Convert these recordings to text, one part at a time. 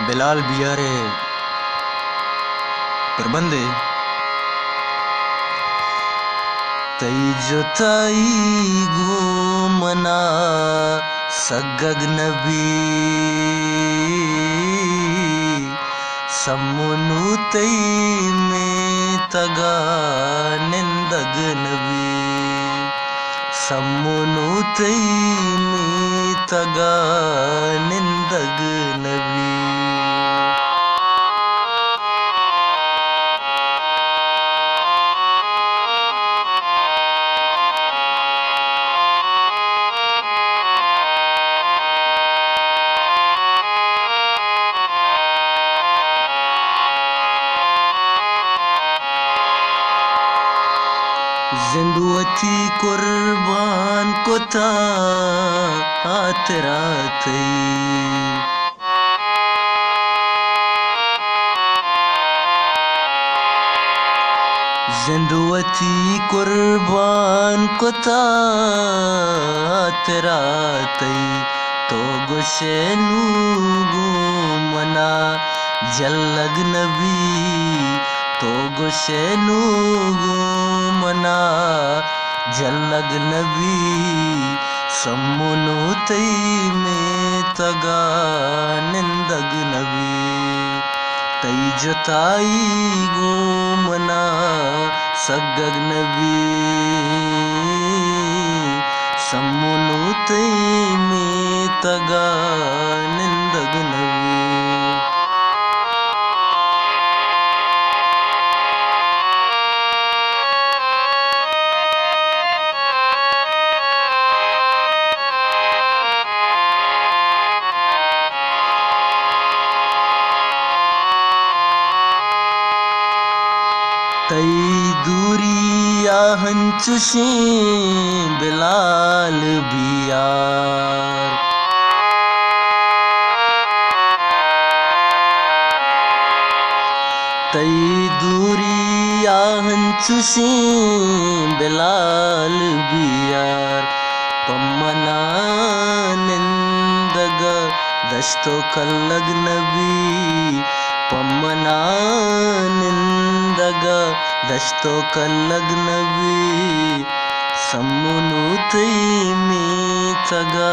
बिलाल बियारे प्रबंधे तैजोताई घूमना सगग नबी सम्मुनु तई में तगा निंदग नबी सम्मुनु तई में तगा निंदग नबी। जिंदुवती कुर्बान को था तेरा जिंदुवती कुर्बान को था तेरा तो गुशेनु मना जल्लग नबी तो गुशेनु मना जल्लग नबी सम्मुनु तई में तगा निंदग नबी तई जताई मना सगग नबी सम्मुनु तई में तगा निंदग नबी। तई दूरिया हंचुशी बिलाल बियार तई दूरिया हंचुशी बिलाल बियार पम्मना निंदग दश्तो कल्लग नबी पम्मना निंदग दश्तो कल्लग नबी सम्मुनु तई में तगा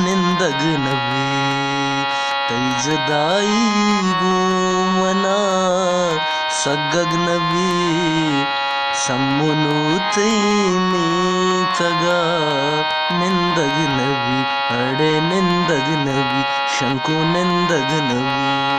निंदग नबी तई जदाई मना सगग नबी सम्मुनु तई में तगा निंदग नबी अड़े निंदग नबी शंको निंदग नबी।